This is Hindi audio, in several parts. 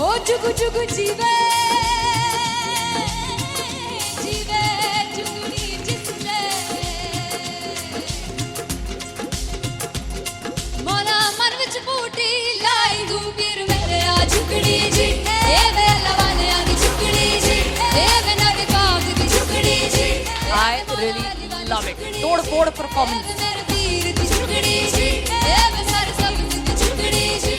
ओ जुगु जुगु जीवे जीवे जुगनी जिसले मोला मन विच बूटी लाई दूबीर मेरे आ झुकड़ी जी ए वे लवाने आ झुकड़ी जी ए वे नग काग दी झुकड़ी जी I really love it. तोड़ फोड़ परफॉर्मेंस।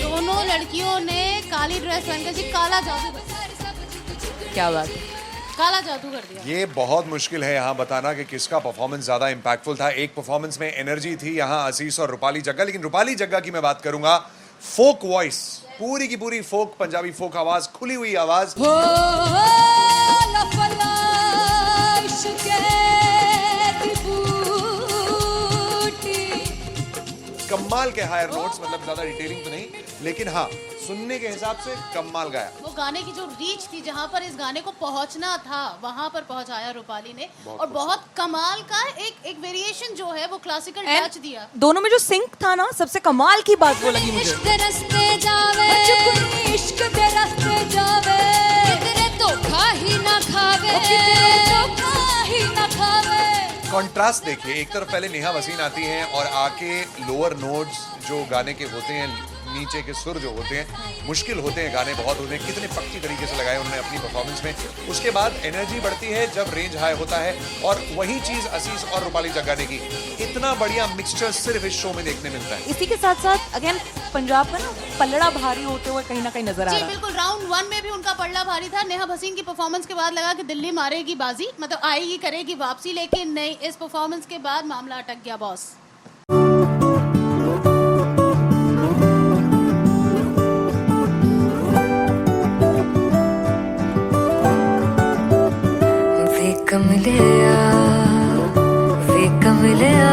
दोनों लड़कियों ने काली ड्रेस पहनकर जी काला जादू कर दिया। क्या बात है, काला जादू कर दिया। ये बहुत मुश्किल है यहाँ बताना कि किसका परफॉर्मेंस ज्यादा इंपैक्टफुल था। एक परफॉर्मेंस में एनर्जी थी यहाँ असीस और रूपाली जग्गा, लेकिन रूपाली जग्गा की मैं बात करूंगा फोक वॉइस, पूरी की पूरी फोक, पंजाबी फोक आवाज, खुली हुई आवाज। कमाल के हायर नोट्स, मतलब ज्यादा डिटेलिंग तो नहीं, लेकिन हाँ सुनने के हिसाब से कमाल गाया। वो गाने की जो रीच थी, जहाँ पर इस गाने को पहुंचना था वहां पर पहुंचाया रूपाली ने, और बहुत कमाल का एक वेरिएशन जो है वो क्लासिकल टच दिया। दोनों में जो सिंक था ना, सबसे कमाल की बात वो लगी मुझे। इश्क दे रास्ते जावे इश्क दे रास्ते जावे कितने धोखा ही ना खावे धोखा ही ना खावे। कॉन्ट्रास्ट देखिए, एक तरफ पहले नेहा वसीन आती हैं और आके लोअर नोट्स जो गाने के होते हैं, नीचे के सुर जो होते हैं, मुश्किल होते हैं, गाने बहुत होते हैं, कितने पक्की तरीके से लगाए उन्होंने अपनी परफॉर्मेंस में। उसके बाद एनर्जी बढ़ती है जब रेंज हाई होता है, और वही चीज असीस और रूपाली जग्गा ने की। इतना बढ़िया मिक्सचर सिर्फ इस शो में देखने मिलता है। इसी के साथ साथ अगेन पंजाब का ना पलड़ा भारी होते हुए कहीं ना कहीं नजर आ जी रहा है। बिल्कुल, राउंड 1 में भी उनका पलड़ा भारी था। नेहा भसीन की परफॉर्मेंस के बाद लगा कि दिल्ली मारेगी बाजी, मतलब आएगी करेगी वापसी, लेकिन नहीं, इस परफॉर्मेंस के बाद मामला अटक गया बॉस। कमलिया वे कमलिया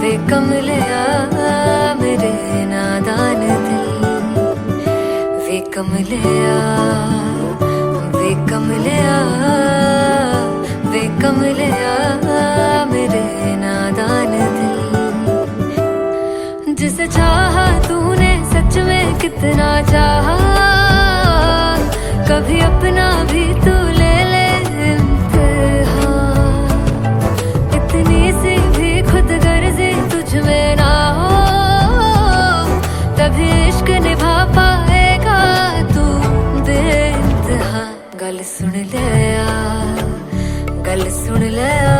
वे कमलिया मेरे नादान दिल वे कमलिया वे कमलिया वे कमलिया मेरे नादान दिल। जिसे चाहा तूने सच में कितना चाहा, कभी अपना भी तू ले ले इतनी सी भी खुद गर्जी तुझ में ना हो, तभी इश्क निभा पाएगा तू बेइंतहा। गल सुन लिया गल सुन लिया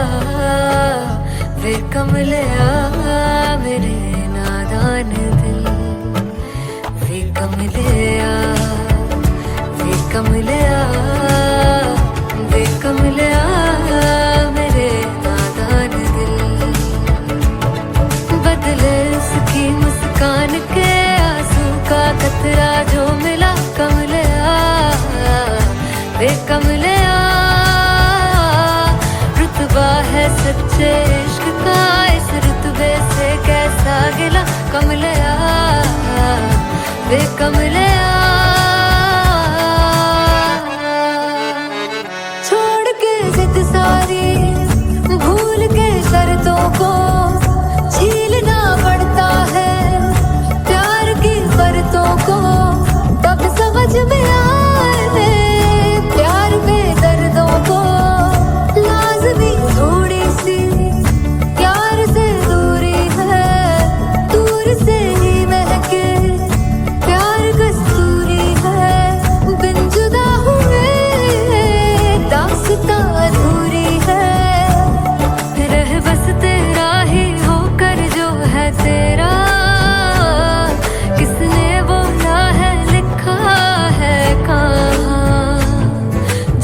वे कमलिया मेरे नादान दिल वे कमलिया वे कमलिया वे कमलिया मेरे नादान दिल। बदले उसकी मुस्कान के आंसू का कतरा जो मिला कमलिया वे कमलिया। रुतबा है सच्चे इश्क का, इस रुतबे से कैसा गिला कमलिया वे कमलिया। भूल के शर्तों को झीलना पड़ता है, प्यार की शर्तों को तब समझ में आए, प्यार में दर्दों को लाज़मी थोड़ी सी प्यार से दूरी है, दूर से ही महके प्यार कस्तूरी है। बिन जुदा हुए दास्तां अधूरी है, रह बस तेरा ही होकर जो है तेरा, किसने बोला है लिखा है कहाँ।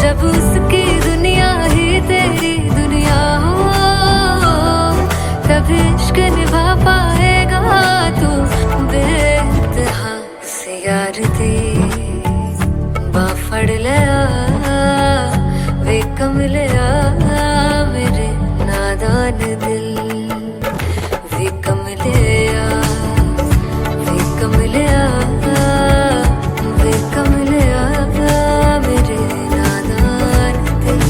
जब उसकी दुनिया ही तेरी दुनिया हो, तब इश्क निभा पाएगा तू बेइंतहा। से यार दी बाफड़ लिया वे कमलिया मेरे नादान दिल वे कमलिया वे कमलिया वे कमलिया मेरे नादान दिल।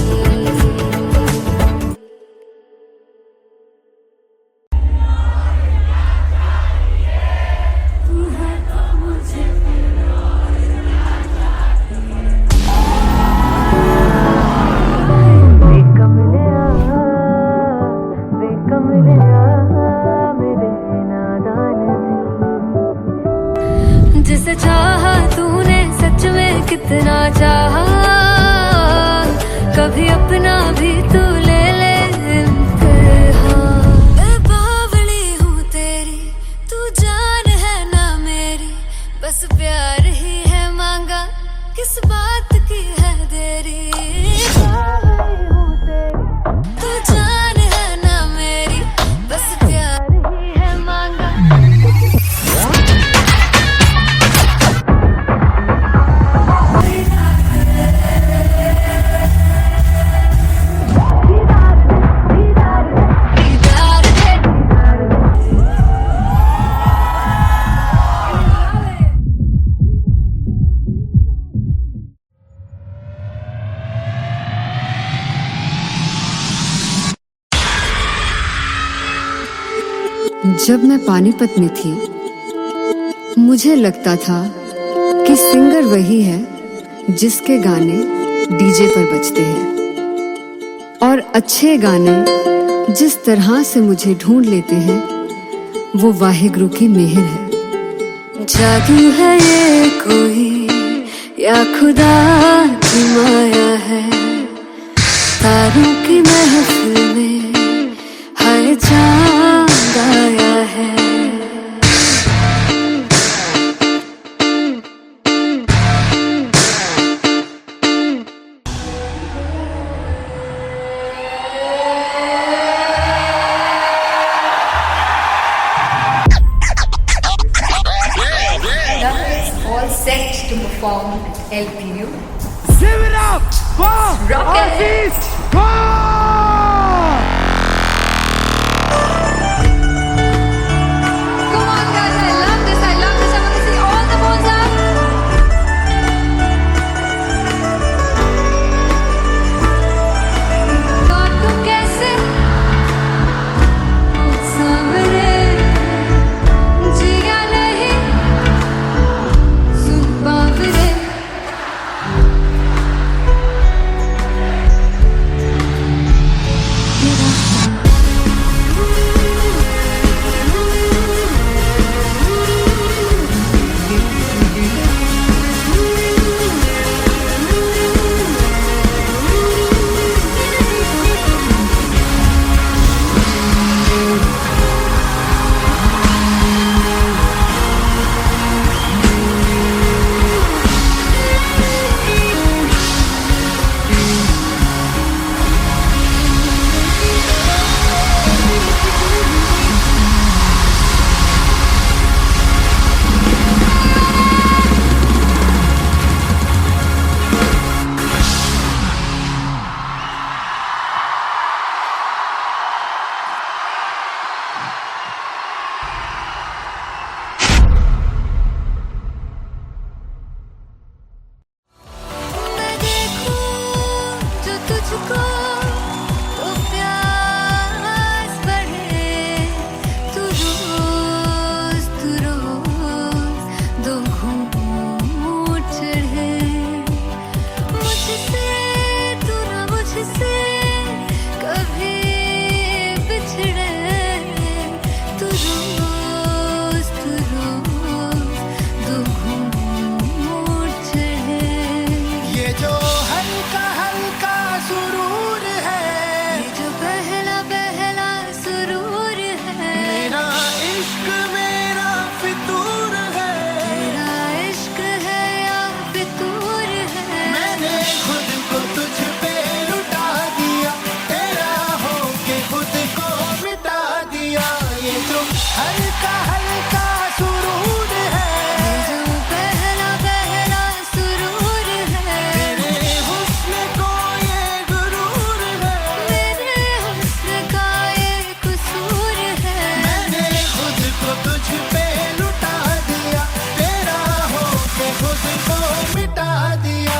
जिसे चाहा तूने सच में कितना चाहा, कभी अपना भी तू ले ले इम्तिहान। मैं बावली हूँ तेरी, तू जान है ना मेरी, बस प्यार ही है मांगा, किस बात की है देरी। बावली हूँ तेरी, तू जान है ना मेरी, बस प्यार ही है मांगा। जब मैं पानीपत में थी, मुझे लगता था कि सिंगर वही है जिसके गाने डीजे पर बजते हैं, और अच्छे गाने जिस तरह से मुझे ढूंढ लेते हैं वो वाहिगुरु की मेहर है। जादू है ये कोई या खुदा की माया है, तारों की महफिल में हर चांद आया है। All set to perform at LPU. Give it up for Artist Come on guys, I love this, I love this. I want to see all the balls up. काटूं कैसे सामने, जिया नहीं सुन पावरे। मैं देखूं जो तुझको तो प्यास बढ़े, तू रोज दो घूंट चढ़े। मुझसे तू ना मुझसे कभी बिछड़े, तू रोज दो घूंट चढ़े। ये जो हल्का हल्का सुरूर है, ये जो पहला पहला सुरूर है, मेरा इश्क मेरा फितूर है। तेरा इश्क है या फितूर है। मैंने खुद को तुझ पे लुटा दिया, तेरा होके खुद को मिटा दिया। ये जो हल्का हल्का सुरूर है, ये जो पहला पहला सुरूर है, तेरे हुस्न को ये गुरूर है। मेरे हुस्न का ये कसूर है। मैंने खुद को तुझ पे लुटा दिया, तेरा होके खुद को मिटा दिया।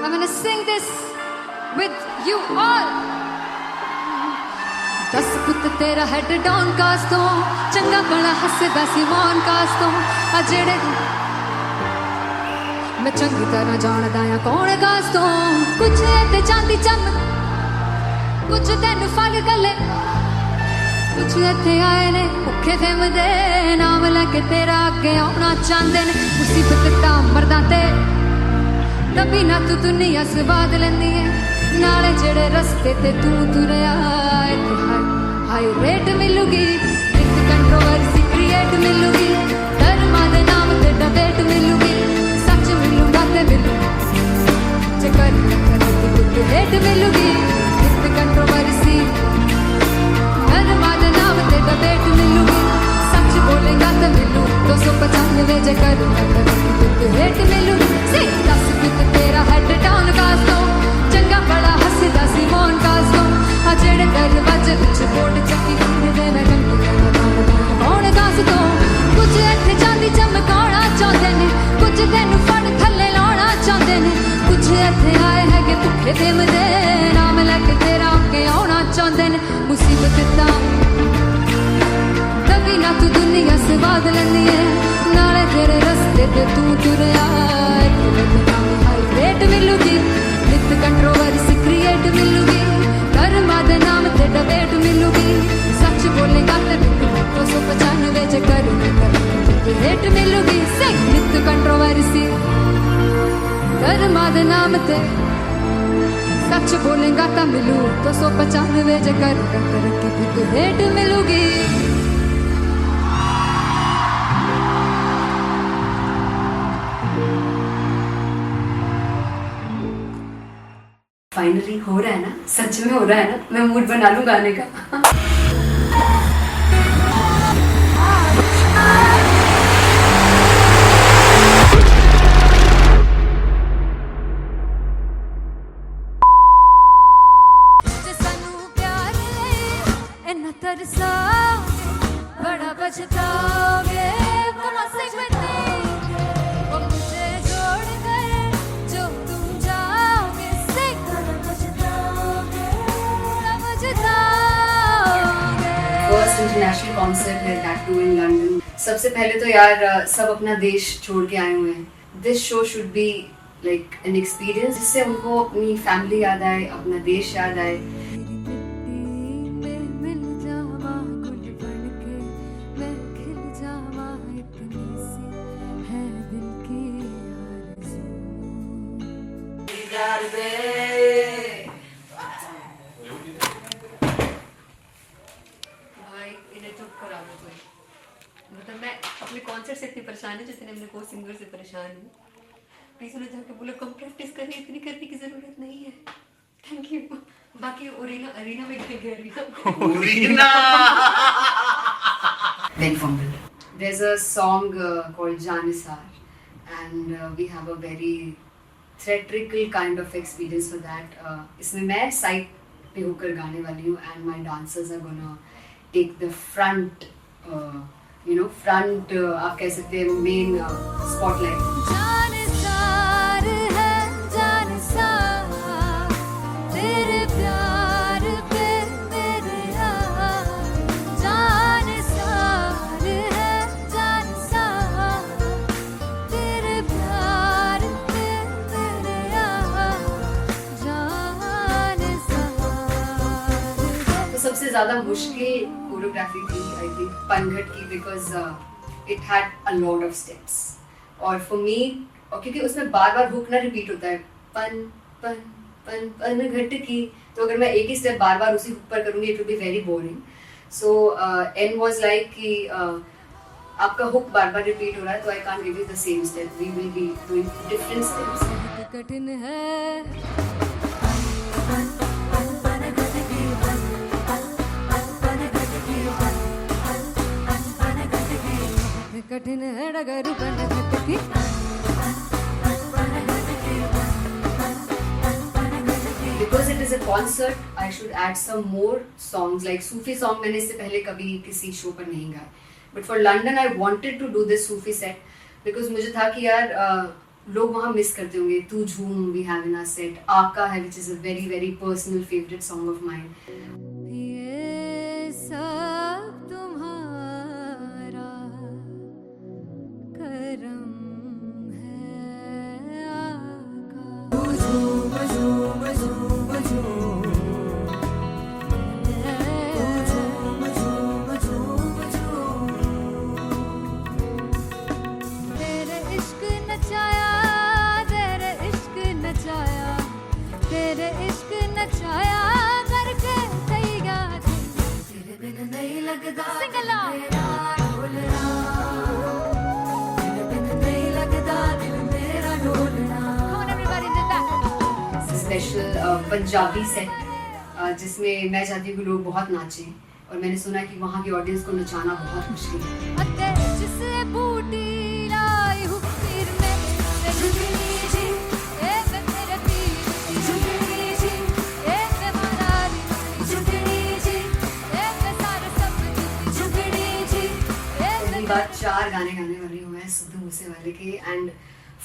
I'm gonna sing this with you all. दस पुत तेरा हेड डाउन कास तो चंगा बड़ा हसदा सिमोन कास तो आ जेड़े मैं चंगी तरह जानदा आ कौन कास तो कुछ ते चांदी चम कुछ तेन फल गले कुछ इत्थे आए ने भुखे फिमदे नाम लैके तेरा अगे आउणा चाहंदे ने मुसीबत दा मरदा ते तभी ना तू दुनिया स्वाद लैंदी है नाले जेड़े रस्ते ते तू तुरया इत्थे हाई रेट मिलूगी इस कंट्रोवर्सी क्रिएट मिलूगी धर्मा दे नाम ते डिबेट मिलूगी सच मिलूगा ते मिलू जे कर ते रेट मिलूगी इस कंट्रोवर्सी धर्मा दे नाम ते डिबेट मिलूगी सच बोलेगा ते मिलू 295 जे कर ते रेट मिलूगी से 10 फिट तेरा हेड डाउन कास दो चंगा बड़ा हसदा सिमोन कास दो आ जेड़े दरवाजे विच बोर्ड चक्की दे मैं कौन कास दो कुछ इत्थे चांदी चमकाउणा चाहंदे ने कुछ तैनू फड़ थल्ले लाउणा चाहंदे ने कुछ इत्थे आए हैगे भुखे फिमदे नाम लैके तेरा अगे आउणा चाहंदे ने मुसीबत दा तभी ना तू दुनिया स्वाद लैंदी है नाले तेरे रस्ते ते तू तुरया हाई रेट मिलूगी नित कंट्रोवर्सी क्रिएट मिलूगी धर्मा दे नाम ते डिबेट मिलूगी सच बोलेगा ते 295 जे कर रेट मिलूगी से नित कंट्रोवर्सी धर्मा दे नाम ते सच बोलेगा ता मिलू 295 जे कर रेट मिलूगी फाइनली हो रहा है ना सच में हो रहा है ना मैं मूड बना लूं गाने का तरसा बड़ा पछताओगे बड़ा मुझे जोड़ कर जो तुम जाओगे फर्स्ट इंटरनेशनल कॉन्सर्ट है दैट टू इन लंदन सबसे पहले तो यार सब अपना देश छोड़ के आए हुए हैं this show should be like an experience जिससे उनको अपनी फैमिली याद आए अपना देश याद आए मतलब मैं अपने कॉन्सर्ट से इतनी परेशान हूँ जितने अपने को सिंगर से परेशान हूँ प्लीज उन्हें जाके बोलो कम प्रैक्टिस करनी इतनी करने की जरूरत नहीं है थैंक यू बाकी अरीना में गए arena then fumble there's a song called Janisar and we have a very theatrical kind of experience for that इसमें मैं साइड पे होकर गाने वाली हूँ and my dancers are gonna take the front front आप कह सकते हैं मेन स्पॉटलाइट जानसार है जानसार तेरे प्यार पे मेरे यार जानसार है जानसार तेरे प्यार पे मेरे यार जानसार तो सबसे ज्यादा मुश्किल कोरियोग्राफी थी आई थिंक पनघट की because it had a lot of steps और फॉर मी और क्योंकि उसमें बार बार हुक ना रिपीट होता है पन पन पन पनघट की तो अगर मैं एक ही स्टेप बार बार उसी हुक पर करूंगी it will be very boring so an was like कि आपका हुक बार बार रिपीट हो रहा है तो I can't give you the same step we will be doing different steps कठिन है कठिन है डगर पनघट की Because it is a concert, I should add some more songs like Sufi song. मैंने इससे पहले कभी किसी शो पर नहीं गाया. But for London, I wanted to do this Sufi set because मुझे था कि यार लोग वहाँ मिस करते होंगे। Tu Jhoom we have in our set, आका है which is a very very personal favourite song of mine. ये सब तुम्हारा करम है आका। तेरे इश्क नचाया, तेरे इश्क नचाया, तेरे इश्क नचाया करके तैया तेरे बिन नहीं लगदा सिंगला मेरा ढोलना, तेरे बिन नहीं लगदा दिल मेरा ढोलना। Come on everybody did that. Special Punjabi set जिसमें मैं चाहती हूँ कि लोग बहुत नाचें, और मैंने सुना है कि वहाँ की ऑडियंस को नचाना बहुत मुश्किल है। अते जिससे बूटी लाई हूँ फिर मैं जुगनी जी, ए मैं मेरे पीर की जुगनी जी, ए मैं मरारी की जुगनी जी, ए मैं सारे सपनों की जुगनी जी, ए पहली बार 4 गाने गाने वाली हूँ मैं सिद्धू मूसेवाले के, and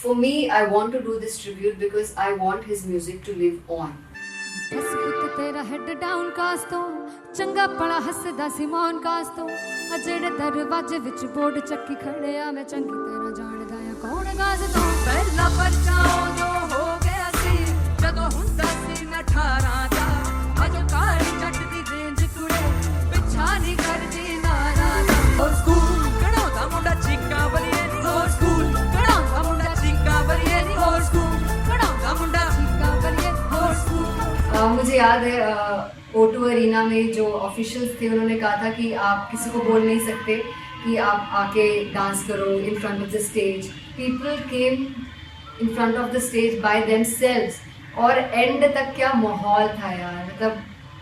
for me I want to do this tribute because I want his music to live on. बस पुत तेरा हेड डाउन कास तो चंगा भला हसदा सी मौन कास तो आ जेड़े दरवाजे विच बोर्ड चक्की खड़े आ मैं चंगी तरह जानदा आ कौन गाज तो ਪਹਿਲਾ ਬੱਚਾ ਉਦੋਂ ਹੋ ਗਿਆ ਸੀ ਜਦੋਂ ਹੁੰਦਾ ਸੀ ਮੈਂ 18 ਦਾ ਅਜੋ ਕਾਲੀ ਜੱਟ ਦੀ ਰੇਂਜ ਕੁੜੇ ਪਿੱਛਾ ਨਹੀਂ ਕਰਦੀ ਨਾਰਾ ਦਾ ਹੋਰ ਸਕੂਲ ਕਢਾਉਂਦਾ ਮੁੰਡਾ ਚੀਕਾਂ ਬਲੀਏ ਨਹੀਂ ਹੋਰ ਸਕੂਲ ਕਢਾਉਂਦਾ ਮੁੰਡਾ ਚੀਕਾਂ ਬਲੀਏ ਨਹੀਂ ਹੋਰ ਸਕੂਲ ਕਢਾਉਂਦਾ ਮੁੰਡਾ का बलिए ਹੋਰ ਸਕੂਲ मुझे याद है O2 अरीना में जो ऑफिशियल्स थे उन्होंने कहा था कि आप किसी को बोल नहीं सकते कि आप आके डांस करो in front of the stage. People came in front of the stage by themselves, और एंड तक क्या माहौल था यार। मतलब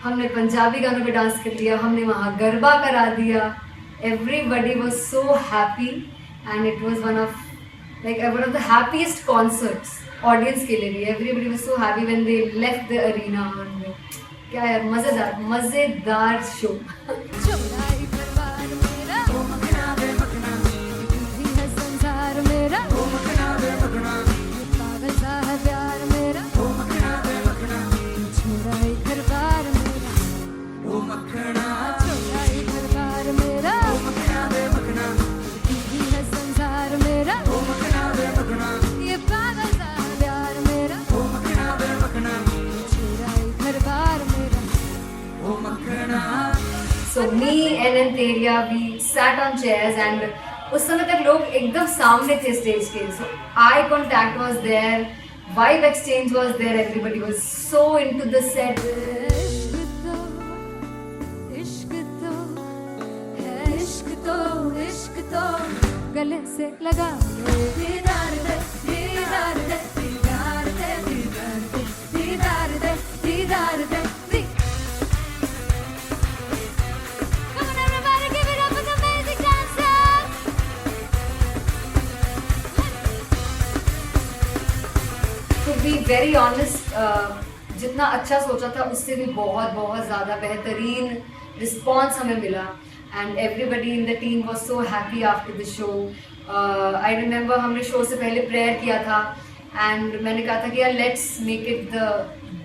हमने पंजाबी गानों पे डांस कर लिया, हमने वहाँ गरबा करा दिया, everybody was so happy and it was one of the happiest concerts audience के लिए भी। Everybody was so happy when they left the arena. क्या यार, मजेदार शो। चौराई परिवार मेरा ओ मखना बे मखना भी है संसार मेरा ओ मखना बे मखना पागल सा है प्यार मेरा ओ मखना बे मखना चौराई परिवार मेरा ओ मखना चौराई परिवार मेरा ओ मखना बे मखना भी है संसार मेरा ओ मखना बे मखना ये पागल सा है प्यार मेरा ओ मखना बे मखना चौराई परिवार मेरा ओ मखना। So me and Anteria, we sat on chairs and उस समय तक लोग एकदम सामने थे स्टेज के, so eye contact was there, vibe exchange was there, everybody was so into the set. इश्क तो है इश्क तो इश्क तो गले से लगा दीदार दे दीदार दे दीदार दे दीदार दे दीदार दे दीदार दे। Come on everybody, give it up for the amazing dancers. To be very honest, जितना अच्छा सोचा था उससे भी बहुत बहुत ज़्यादा बेहतरीन रिस्पॉन्स हमें मिला, and everybody in the team was so happy after the show. I remember हमने शो से पहले प्रेयर किया था, एंड मैंने कहा था कि यार let's make it the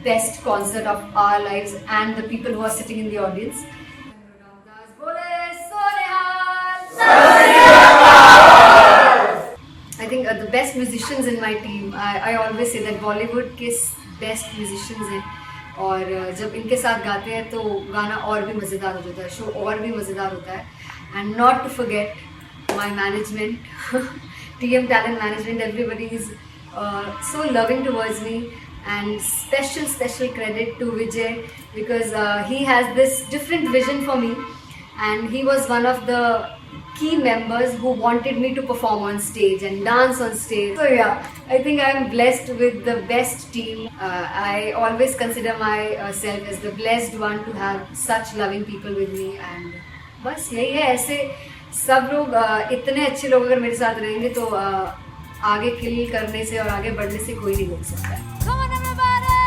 best concert of our lives and the people who are sitting in the audience. I think the best musicians in my team, I always say that Bollywood के best musicians हैं, और जब इनके साथ गाते हैं तो गाना और भी मज़ेदार हो जाता है, शो और भी मज़ेदार होता है। And not to forget my management, TM Talent Management, everybody is so loving towards me, and special credit to Vijay because he has this different vision for me, and he was one of the key members who wanted me to perform on stage and dance on stage. So yeah, I think I'm blessed with the best team. I always consider myself as the blessed one to have such loving people with me, and बस यही है। ऐसे सब लोग इतने अच्छे लोग अगर मेरे साथ रहेंगे तो आगे किल करने से और आगे बढ़ने से कोई नहीं रोक सकता है। Come on everybody.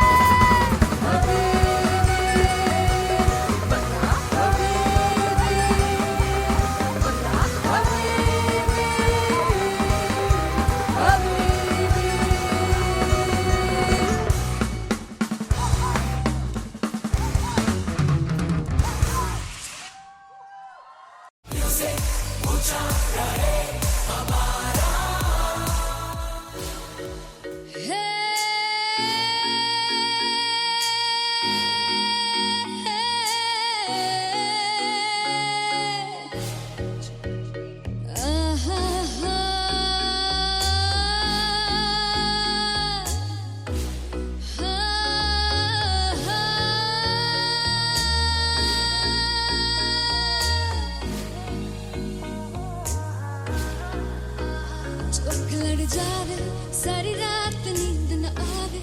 चुप लड़ जावे सारी रात नींद न आवे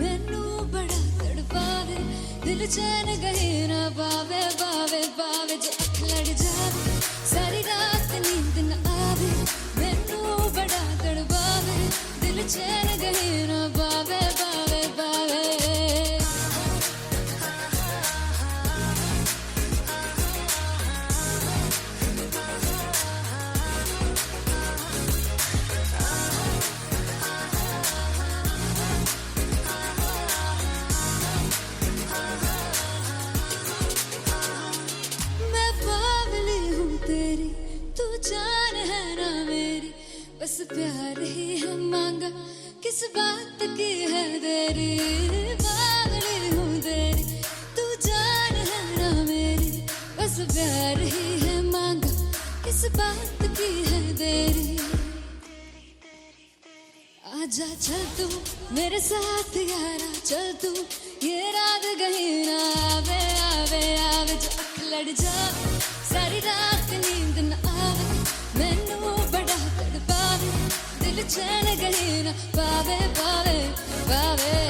मैनू बड़ा तड़पावे दिल चैन गहे ना पावे पावे पावे चुप लड़ जावे सारी रात नींद न आवे मैनू बड़ा तड़पावे दिल चैन गहे ना पावे पावे पावे जान है ना मेरी बस प्यार ही है मांगा किस बात की है देरी बावली हूँ तेरी तू जान है ना मेरी बस प्यार ही है मांगा किस बात की है देरी आजा चल तू मेरे साथ यारा चल तू ये रात कहीं ना आवे आवे आवे जो अख लड़ जावे सारी रात नींद न आवे मैनू बड़ा तड़पावे दिल चैन कहीं ना पावे पावे पावे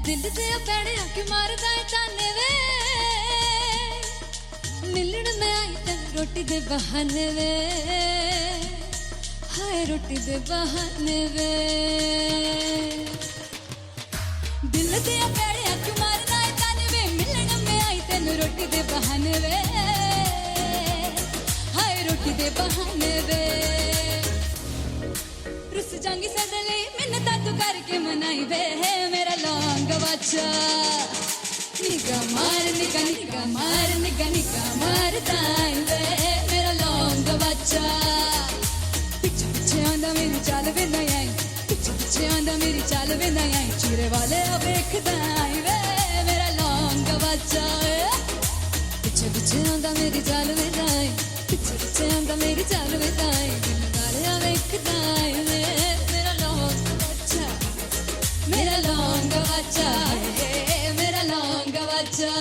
दिल ते पैणे आके मारदा है ताने वे मिलन में आई तेन रोटी दे बहाने वे हाय रोटी दे बहाने वे दिल ते पैणे आके मारदा है ताने वे मिलन में आई तेन रोटी दे बहाने वे हाय रोटी दे बहाने वे रुस जांगी सदले मिन्नता तू करके मनाई वे मेरा लौंग बच्चा निगा मार ताई वे मेरा लौंग बच्चा पीछे पीछे आंदा मेरी चाल वे नहीं आई पीछे पीछे आंदा मेरी चाल वे नहीं आई चीरे वाले देखदा आई वे मेरा लौंग बच्चा पीछे पीछे आंदा मेरी चाल वे नहीं आई पीछे पीछे आंदा मेरी चाल वे नहीं आई दिल वाले देखदा आई वे मेरा लौंग बच्चा मेरा लौंग बच्चा मेरा लौंग बच्चा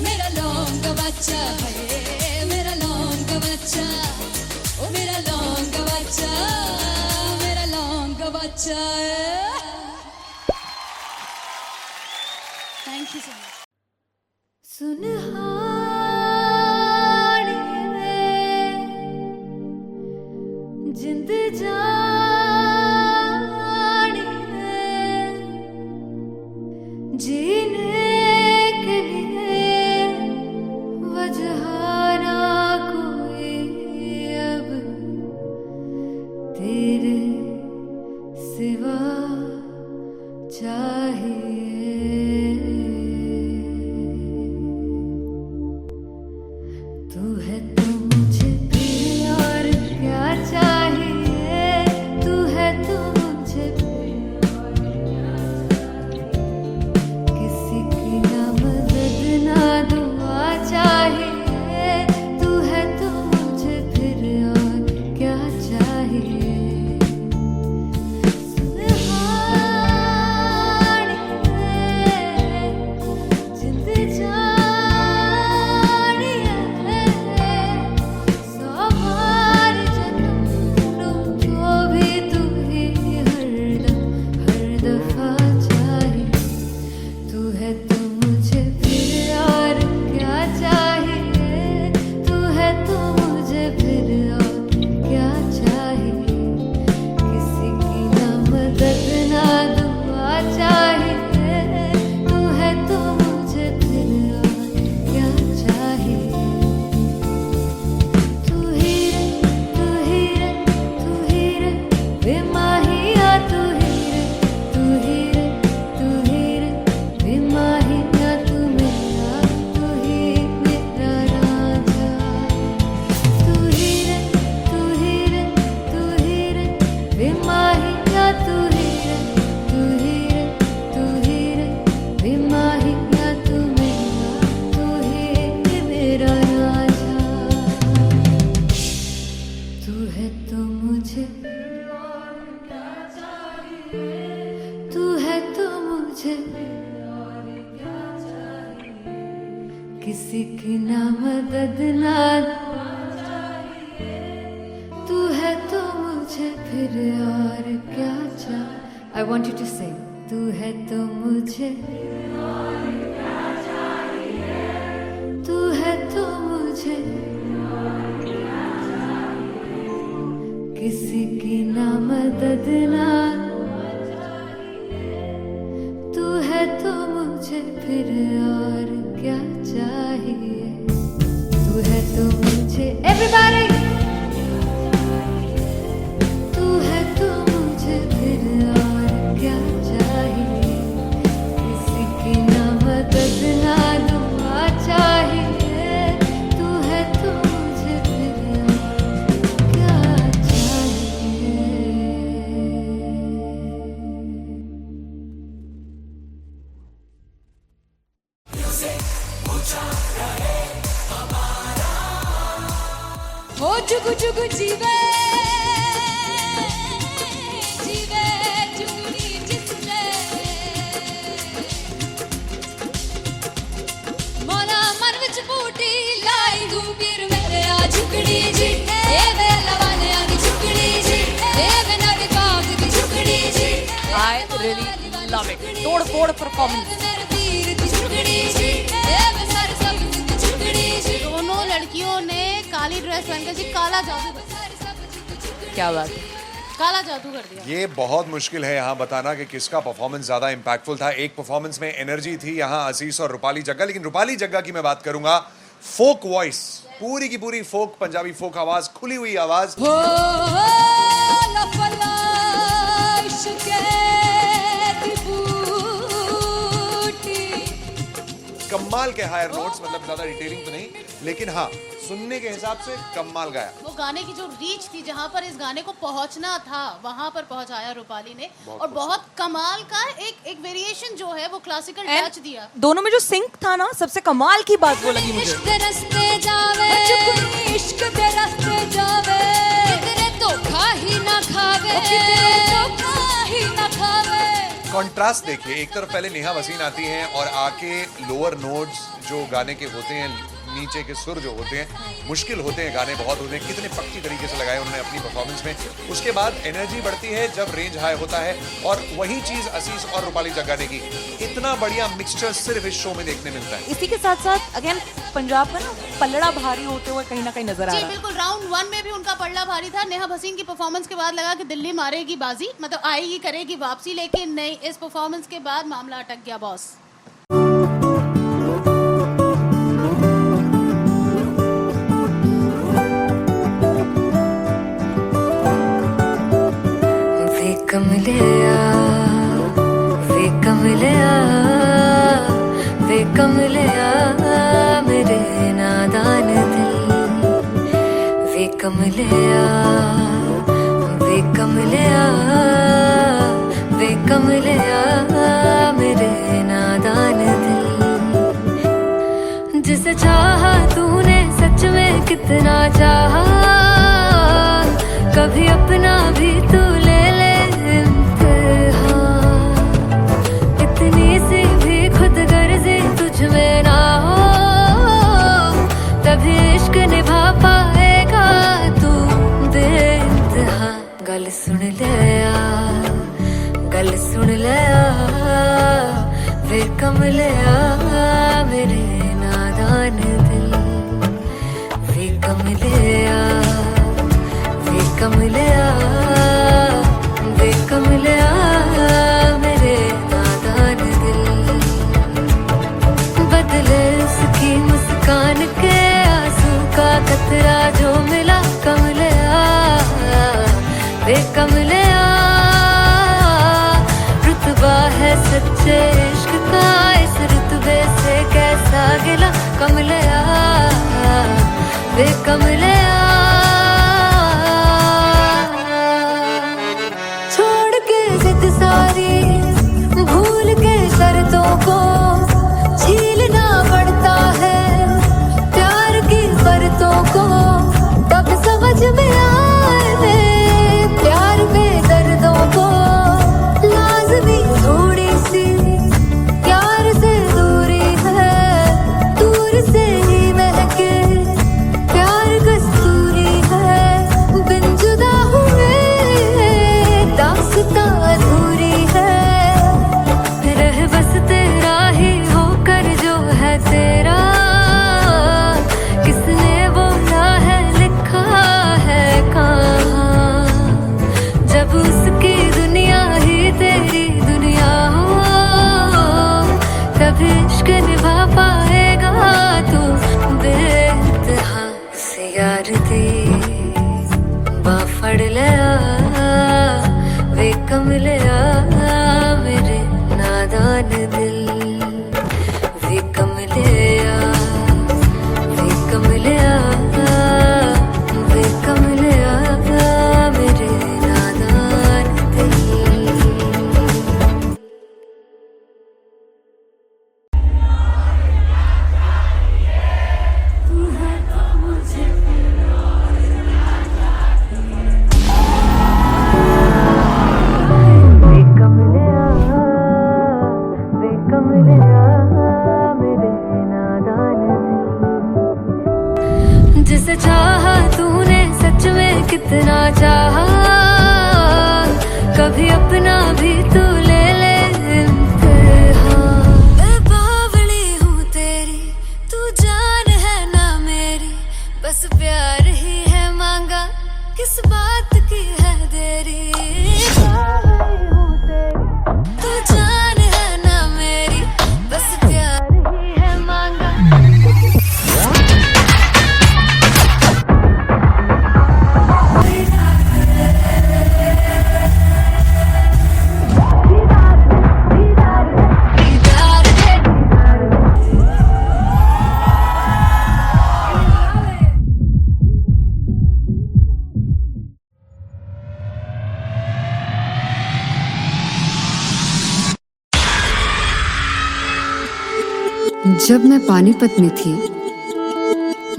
मेरा लौंग बच्चा मेरा लौंग बच्चा ओ मेरा लौंग बच्चा मेरा लौंग बच्चा thank you so much Sunhani में जिंद जानी में जीने के लिए वजह ना कोई अब तेरे सिवा चाहिए किसी की ना मदद ना तू है तो मुझे फिर और क्या चाह। I want you to sing. तू है तो मुझे तू है तो मुझे किसी की ना मदद ना तू है तो मुझे फिर और क्या चाहिए। तू है तो मुझे everybody तू है तो मुझे फिर और क्या चाहिए। किसी की ना मदद ना दुआ चाहिए। तू है तो मुझे फिर और क्या चाहिए। हो जुगु जुगु जीवे जीवे जुगनी जिसने मोरा मन विच बूटी लाई गुबीर मेरे आ झुकड़ी जी ए वेला वाले आ दी झुकड़ी जी ए बिना दी बाग दी झुकड़ी जी। I really love it. तोड़-फोड़ performance. मेरे तीर दी झुकड़ी जी ए वे सारे सब दी झुकड़ी जी। दोनों लड़कियों ने काली ड्रेस पहनकर जी काला जादू कर दिया। क्या बात है। काला जादू कर दिया। ये बहुत मुश्किल है यहाँ बताना कि किसका परफॉर्मेंस ज्यादा इंपैक्टफुल था। एक परफॉर्मेंस में एनर्जी थी यहाँ असीस और रूपाली जग्गा, लेकिन रूपाली जग्गा की मैं बात करूंगा फोक वॉइस, पूरी की पूरी फोक, पंजाबी फोक आवाज, खुली हुई आवाज। हो लफला इश्क़े दी बूटी। कमाल के हायर नोट्स, मतलब ज्यादा डिटेलिंग तो नहीं, लेकिन हाँ सुनने के हिसाब से कमाल गाया। वो गाने की जो रीच थी, जहाँ पर इस गाने को पहुंचना था वहां पर पहुंचाया रूपाली ने। और बहुत कमाल का एक वेरिएशन जो है वो क्लासिकल टच दिया। दोनों में जो सिंक था ना, सबसे कमाल की बात वो लगी मुझे। इश्क दे रस्ते जावे चुपनी इश्क दे रस्ते जावे किधरे धोखा ही ना खावे धोखा ही ना खावे। कॉन्ट्रास्ट देखिए, एक तरफ पहले नेहा वसीन आती हैं और आके लोअर नोट्स जो गाने के होते हैं, नीचे के सुर जो होते हैं, मुश्किल होते हैं गाने बहुत होते हैं, कितने पक्की तरीके से लगाए उन्होंने अपनी परफॉर्मेंस में। उसके बाद एनर्जी बढ़ती है जब रेंज हाई होता है, और वही चीज असीस और रूपाली जग्गा ने की। इतना बढ़िया मिक्सचर सिर्फ इस शो में देखने मिलता है। इसी के साथ साथ अगेन पंजाब का ना पलड़ा भारी होते हुए कहीं ना कहीं नजर आ जी रहा है। बिल्कुल, राउंड 1 में भी उनका पलड़ा भारी था। नेहा भसीन की परफॉर्मेंस के बाद लगा कि दिल्ली मारेगी बाजी, मतलब आएगी करेगी वापसी, लेकिन नहीं, इस परफॉर्मेंस के बाद मामला अटक गया बॉस। कमलिया वे कमलिया वे कमलिया मेरे नादान दिल। वे कमलिया वे कमलिया वे कमलिया मेरे नादान दिल। जिसे चाहा तूने सच में कितना चाहा, कभी अपना भी तू ले ले इम्तिहान। इतनी सी भी खुद गर्जी तुझ में ना हो, तभी इश्क निभा पाएगा तू बेइंतहा। गल सुन लिया गल सुन लिया वे कमलिया मेरे नादान दिल। वे कमलिया वे कमलिया वे कमलिया मेरे नादान दिल। बदले उसकी मुस्कान के आंसू का कतरा जो मिला कमलिया वे कमलिया। रुतबा है सच्चे इश्क का, इस रुतबे से कैसा गिला कमलिया वे कमलिया। छोड़ के जिद सारी भूल के शर्तों को, झीलना पड़ता है प्यार की शर्तों को। तब समझ में आए प्यार में दर्दों को, लाज़मी थोड़ी सी प्यार से दूरी है, दूर से कमलिया वे कमलिया मेरे नादान दिल वे कमलिया वे कमलिया वे कमलिया मेरे नादान दिल। जिसे चाहा तूने सच में कितना चाहा कभी अपना भी तू ले ले इम्तिहान। मैं बावली हूँ तेरी तू जान है ना मेरी बस प्यार ही है मांगा किस बात की है देरी। बावली हूँ तेरी तू जान है ना मेरी बस प्यार ही है मांगा। जब मैं पानीपत में थी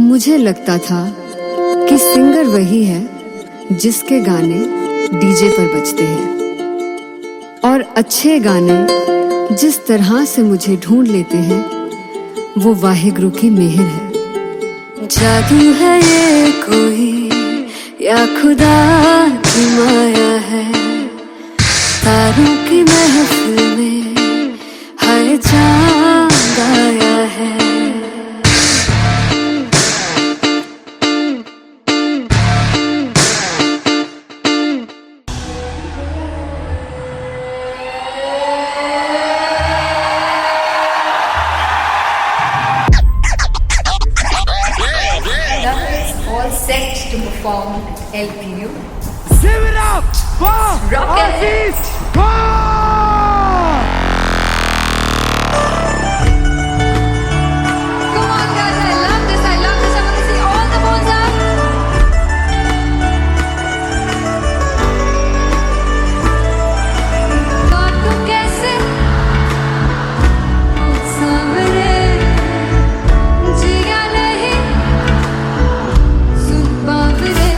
मुझे लगता था कि सिंगर वही है जिसके गाने डीजे पर बजते हैं और अच्छे गाने जिस तरह से मुझे ढूंढ लेते हैं वो वाहिगुरु की मेहर है। जादू है ये कोई या खुदा की माया है तारों की महफिल में हर चांद आया है। All set to perform at LPU. Give it up for Rocket. Come on, guys! I love this. I love this. I want to see all the balls up. काटूं कैसे सामने जिया नहीं सुन बावरे।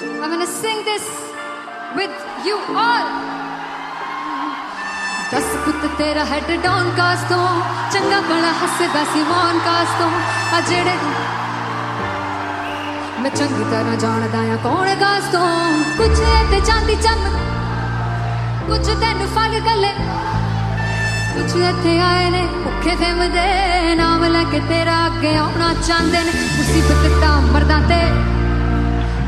I'm gonna sing this with you all. दस पुत तेरा हेड डाउन कास तो चंगा बड़ा हसदा सिमोन कास तो आ जेड़े मैं चंगी तरह जानदा आ कौन कास तो कुछ ते चांदी चम कुछ तेन फल गले कुछ इत्थे आए ने भुखे फिरदे नाम लैके तेरा अगे आउणा चाहंदे ने मुसीबत तां मरदा ते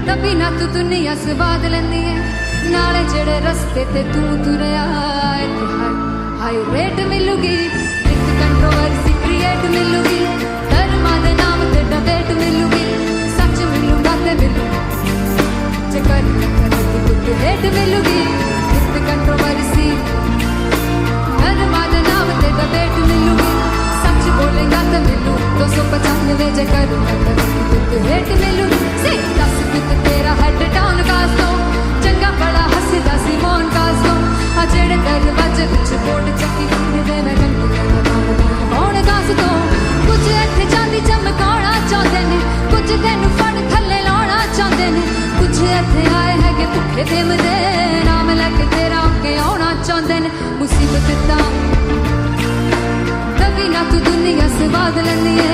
तभी ना तू दुनिया स्वाद लैंदी है नाले जेड़े रस्ते ते तू तुरया इत्थे हाई रेट मिलूगी एक कंट्रोवर्सी क्रिएट मिलूगी धर्मा दे नाम ते डिबेट मिलूगी सच मिलूगा ते मिलू जे कर कुछ रेट मिलूगी एक कंट्रोवर्सी धर्मा दे नाम ते डिबेट मिलूगी सच बोलेगा ते मिलू 295 जे कर कुछ रेट मिलूगी से 10 कुछ तेरा हेड डाउन कास तो चंगा बड़ा हसदा सिमोन कास तो आ जेड़े दरवाजे विच बोर्ड चक्की दे मैं कौन कास तो कुछ इत्थे चांदी चमकाउणा चाहंदे ने कुछ तेनू फड़ थल्ले लाउणा चाहंदे ने कुछ इत्थे आए है कि भुखे फिरदे नाम लैके तेरा अगे आउणा चाहंदे ने मुसीबत तां तभी ना तू दुनिया स्वाद लैंदी है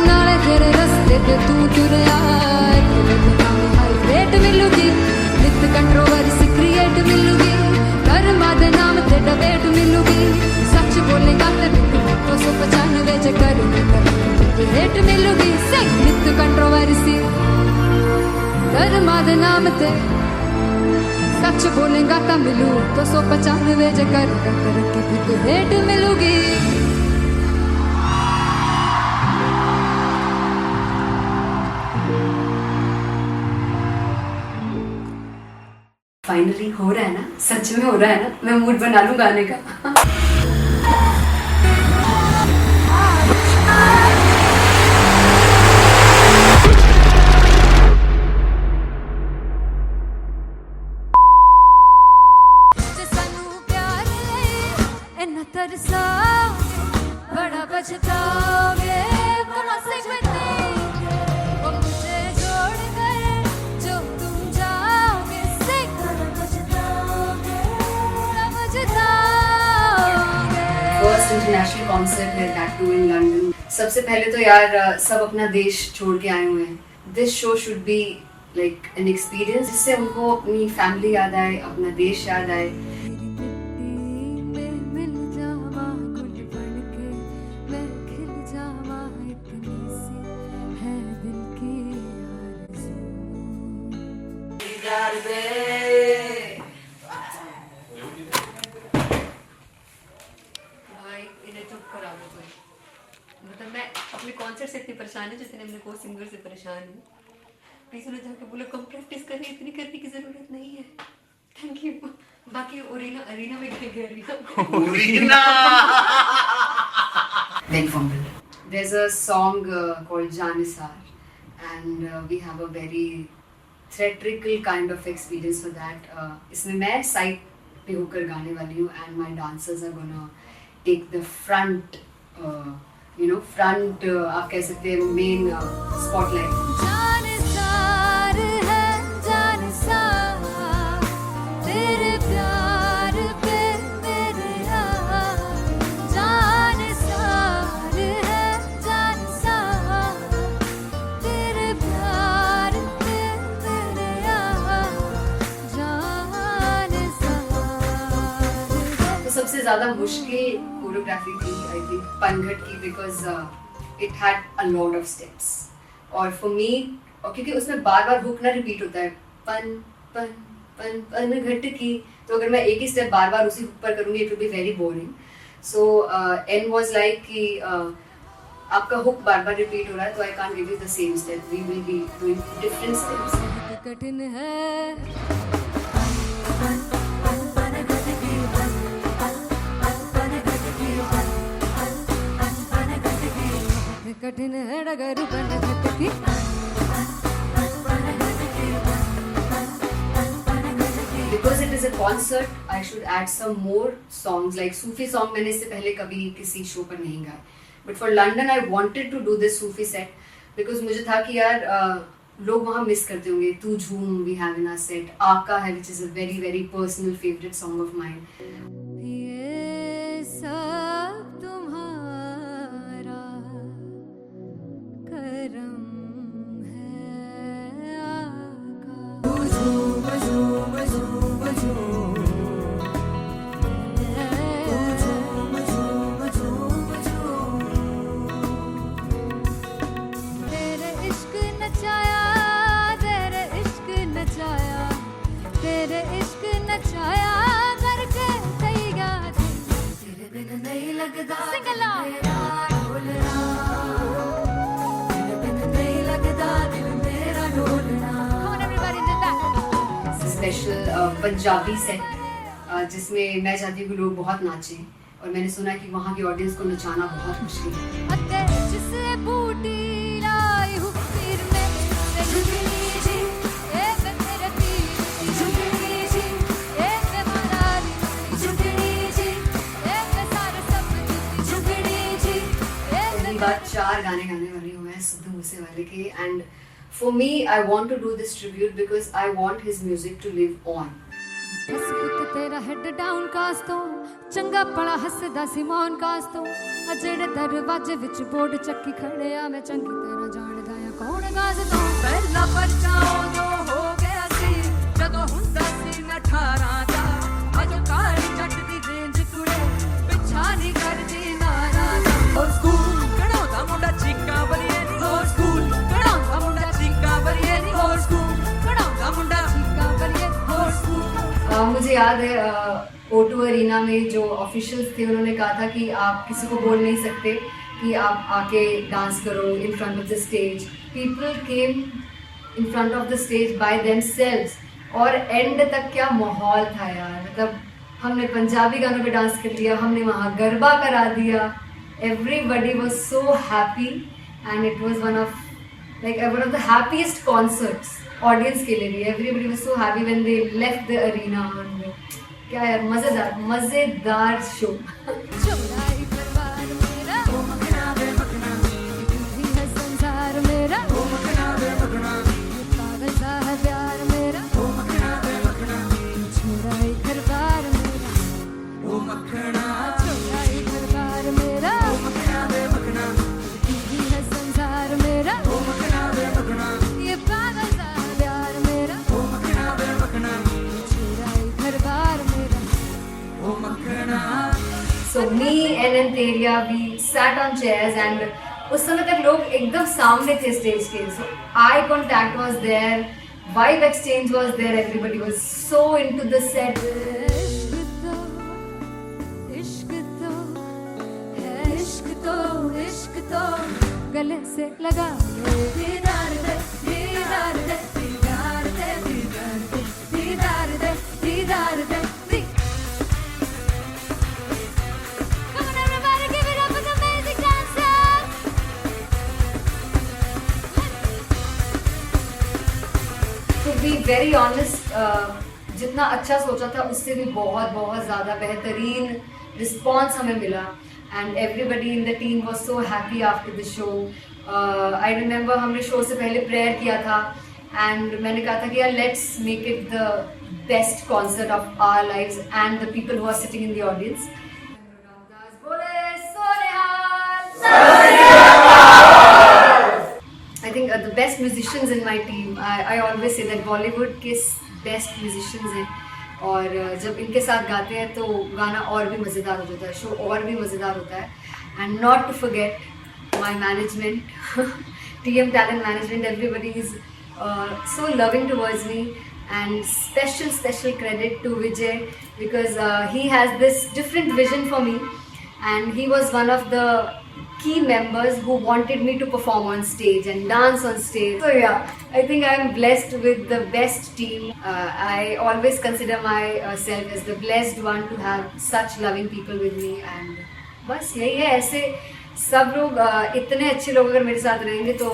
नाले तेरे रस्ते ते तू तुरया हाई रेट मिलूगी विद कंट्रोवर्सी क्रिएट मिलूगी कर्मा दे नाम ते डिबेट मिलूगी सच बोलेगा ते मिलू 295 जे कर रेट मिलूगी से विद कंट्रोवर्सी कर्मा दे नाम ते सच बोलेगा ता मिलू 295 जे कर रेट मिलूगी फाइनली हो रहा है ना, सच में हो रहा है ना, मैं मूड बना लूं गाने का। बड़ा बचताओगे मुझे जोड़ कर जो तुम जाओगे फर्स्ट इंटरनेशनल कॉन्सर्ट है दैट टू इन लंदन। सबसे पहले तो यार सब अपना देश छोड़ के आए हुए हैं। This show should be like an experience जिससे उनको अपनी फैमिली याद आए, अपना देश याद आए। मतलब मैं अपने कॉन्सर्ट से इतनी परेशान हूँ जितने अपने को सिंगर से परेशान हूँ। प्लीज उन्हें जाके बोलो कम प्रैक्टिस करें, इतनी करने की जरूरत नहीं है। Thank you. बाकी अरीना में गई Big fumble. There's a song called Janisar and we have a very theatrical kind of experience for that. इसमें मैं साइड पे होकर गाने वाली हूँ and my dancers are gonna take the front, front आप कह सकते हैं main spotlight. जानिसार है जानिसार तेरे प्यार पे मेरे जानिसार है जानिसार तेरे प्यार पे मेरे जानिसार। तो सबसे ज़्यादा मुश्किल कोरियोग्राफी थी आई थिंक पनघट की, because it had a lot of steps और फॉर मी, और क्योंकि उसमें बार बार हुक ना रिपीट होता है, पन पन पन पनघट की, तो अगर मैं एक ही स्टेप बार बार उसी हुक पर करूँगी it will be very boring. So an was like कि आपका हुक बार बार रिपीट हो रहा है तो I can't give you the same step, we will be doing different steps. कठिन है कठिन है डगर पनघट की। Because it is a concert, I should add some more songs like Sufi song. मैंने इससे पहले कभी किसी शो पर नहीं गाया, but for London I wanted to do this Sufi set because मुझे था कि यार लोग वहाँ मिस करते होंगे. Tu Jhoom we have in our set, आका है which is a very very personal favorite song of mine. ये सब तुम्हारा करम है आका. तेरे इश्क नचाया, तेरे इश्क नचाया, तेरे इश्क नचाया करके तैयार. तेरे बिन नहीं लगता सिंगला ढोलना, तेरे बिन नहीं लगता दिल मेरा ढोलना. Come on everybody, do that. Special Punjabi set जिसमें मैं चाहती हूँ कि लोग बहुत नाचें, और मैंने सुना है कि वहाँ की ऑडियंस को नचाना बहुत मुश्किल है. अते जिसे बूटी लाई हूँ पीर में से झुकनी जी, ए वे मेरे पीर की झुकनी जी, ए वे मरारी की झुकनी जी, ए वे सारे सब की झुकनी जी, ए वे पहली बार 4 गाने गाने वाले हुए हैं सिद्धू मूसेवाले के, and for me I want to do this tribute because I want his music to live on. बस पुत तेरा हेड डाउन कास तो चंगा पड़ा हसदा सिमोन कास तो आ जेड़े दरवाजे विच बोर्ड चक्की खड़े आ मैं चंगी तरह जानदा आ कौन गाज तो. ਪਹਿਲਾ ਬੱਚਾ ਉਦੋਂ ਹੋ ਗਿਆ ਸੀ ਜਦੋਂ ਹੁੰਦਾ ਸੀ ਮੈਂ 18 ਦਾ ਅਜੋ ਕਾਲੀ ਜੱਟ ਦੀ ਰੇਂਜ ਕੁੜੇ ਪਿੱਛਾ ਨਹੀਂ ਕਰਦੀ ਨਾਰਾ ਦਾ. ਹੋਰ ਸਕੂਲ ਕਢਾਉਂਦਾ ਮੁੰਡਾ ਚੀਕਾਂ ਬਲੀਏ ਨੀ, ਹੋਰ ਸਕੂਲ ਕਢਾਉਂਦਾ ਮੁੰਡਾ ਚੀਕਾਂ ਬਲੀਏ ਨੀ, ਹੋਰ ਸਕੂਲ ਕਢਾਉਂਦਾ ਮੁੰਡਾ ਚੀਕਾਂ ਬਲੀਏ, ਹੋਰ ਸਕੂਲ. मुझे याद है O2 अरीना में जो ऑफिशियल्स थे उन्होंने कहा था कि आप किसी को बोल नहीं सकते कि आप आके डांस करो in front of the stage. People came in front of the stage by themselves, और एंड तक क्या माहौल था यार. मतलब हमने पंजाबी गानों पे डांस कर लिया, हमने वहाँ गरबा करा दिया. Everybody was so happy and it was one of the happiest concerts audience के लिए भी. Everybody was so happy when they left the arena. क्या यार, मजेदार शो. चौराई परिवार मेरा ओ मखना वे मखना, ही है संसार मेरा ओ मखना वे मखना, पागल सा है प्यार मेरा ओ मखना वे मखना, चौराई परिवार मेरा ओ मखना, चौराई परिवार मेरा ओ मखना वे मखना, ही है संसार मेरा ओ मखना वे मखना, ये पागल सा है प्यार मेरा ओ मखना वे मखना, चौराई परिवार मेरा ओ मखना. So me and Anteria, we sat on chairs and उस समय तक लोग एकदम सामने थे स्टेज के. So eye contact was there, vibe exchange was there, everybody was so into the set. इश्क तो है, इश्क तो गले से लगा दीदार दे, दीदार दे, दीदार दे, दीदार दे, दीदार दे, दीदार दे. Come on everybody, give it up for the amazing dancers. To be very honest, जितना अच्छा सोचा था उससे भी बहुत बहुत ज़्यादा बेहतरीन रिस्पॉन्स हमें मिला. And everybody in the team was so happy after the show. I remember हमने शो से पहले प्रेयर किया था एंड मैंने कहा था कि यार let's make it the best concert of our lives and the people who are sitting in the audience. I think the best musicians in my team, I always say that Bollywood के best musicians हैं, और जब इनके साथ गाते हैं तो गाना और भी मज़ेदार हो जाता है, शो और भी मज़ेदार होता है. And not to forget my management, TM Talent Management, everybody is so loving towards me, and special credit to Vijay because he has this different vision for me, and he was one of the key members who wanted me to perform on stage and dance on stage. So yeah, I think I am blessed with the best team. I always consider myself as the blessed one to have such loving people with me, and बस यही है. ऐसे सब लोग इतने अच्छे लोग अगर मेरे साथ रहेंगे तो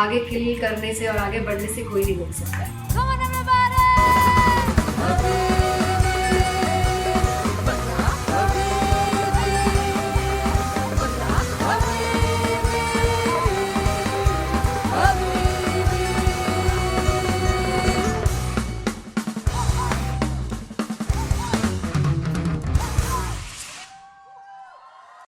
आगे किल करने से और आगे बढ़ने से कोई नहीं रोक सकता है.